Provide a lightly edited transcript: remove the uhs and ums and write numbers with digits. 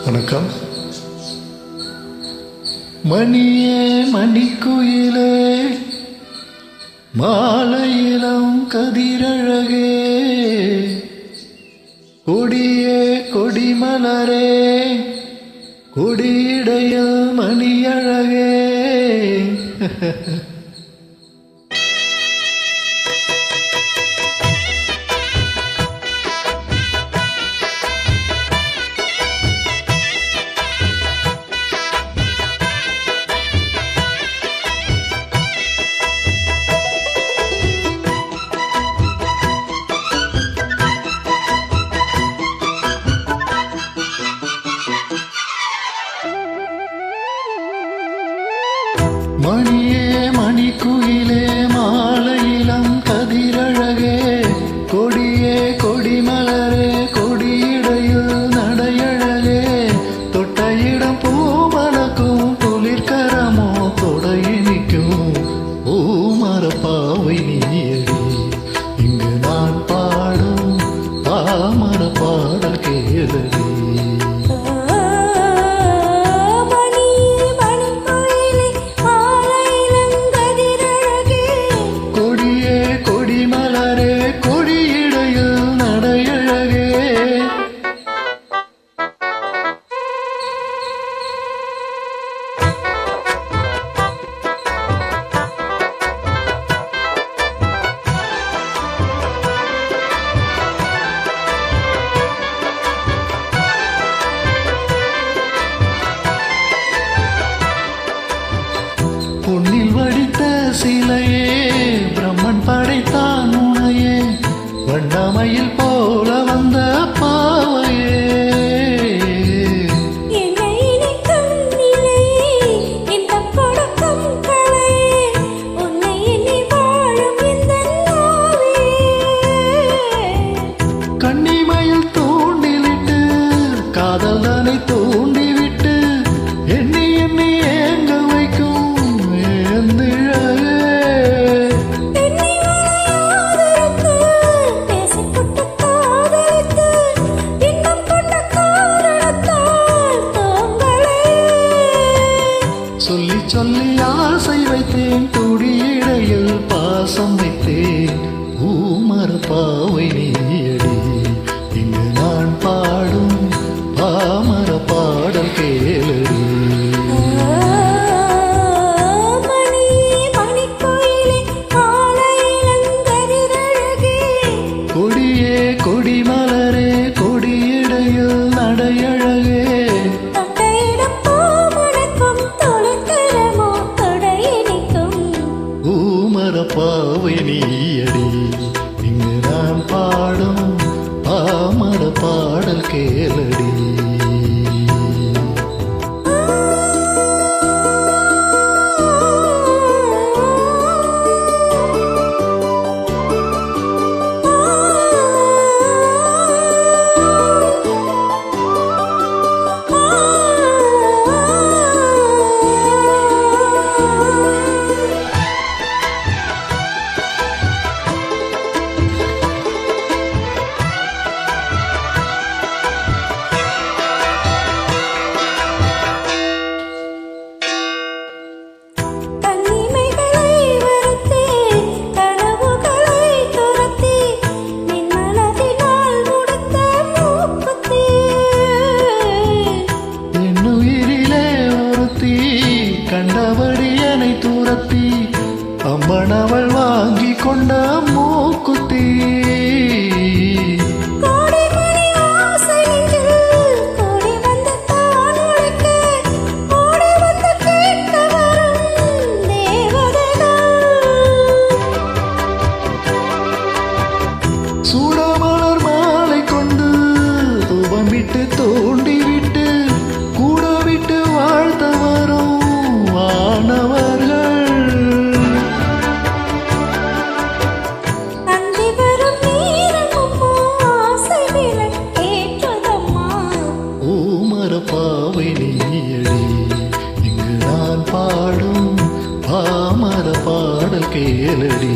வணக்கம். மணியே மணிக்குயிலே மாலையிலம் கதிரழகே கொடியே கொடிமலரே கொடியிடையில் மணியழகே. மணியே மணிக்குயிலே மாலையிலம் கதிரழகே கொடியே கொடிமலரே கொடியிடையில் நடையழகே தொட்ட இடம் பூமணக்கும் குளிர்கரமோ தொடையினிக்கும் பூமரப்பாவை நீயடி இங்கு நான் பாடும் பாமர பாடல் கேளடி. பொன்னில் வடித்த சிலையே பிரம்மன் படைத்தான் உனையே வண்ணமயில் போல வந்த பாவையே. கன்னிமயில் தூண்டிலிட்டு காதல் தனை தூண்டிவிட்டு எண்ணி எண்ணி ஏங்க வைக்கும் சொல்லி சொல்லி ஆசை வைத்தேன் துடியிடையில் பாசம் வைத்தேன் பூமரப்பாவை நீயடி இங்கு நான் பாடும் பாமர பாடல் கேளடி. கொடியே கொடிமலரே கொடியிடையில் நடையழகே பூமரப்பாவை நீயடி இங்கு நான் பாடும் பாமர பாடல் கேளடி. கண்டபடி என்னை தூரத்தி அம்மனவள் வாங்கி கொண்ட மூக்குத்தி சூடமலர் மாலை கொண்டு தூபம் விட்டு தோண்டி விட்டு கூட விட்டு வாழ்த்த வரும் வானவர்கள் பூமரப்பாவை நீயடி இங்கு நான் பாடும் பாமர பாடல் கேளடி.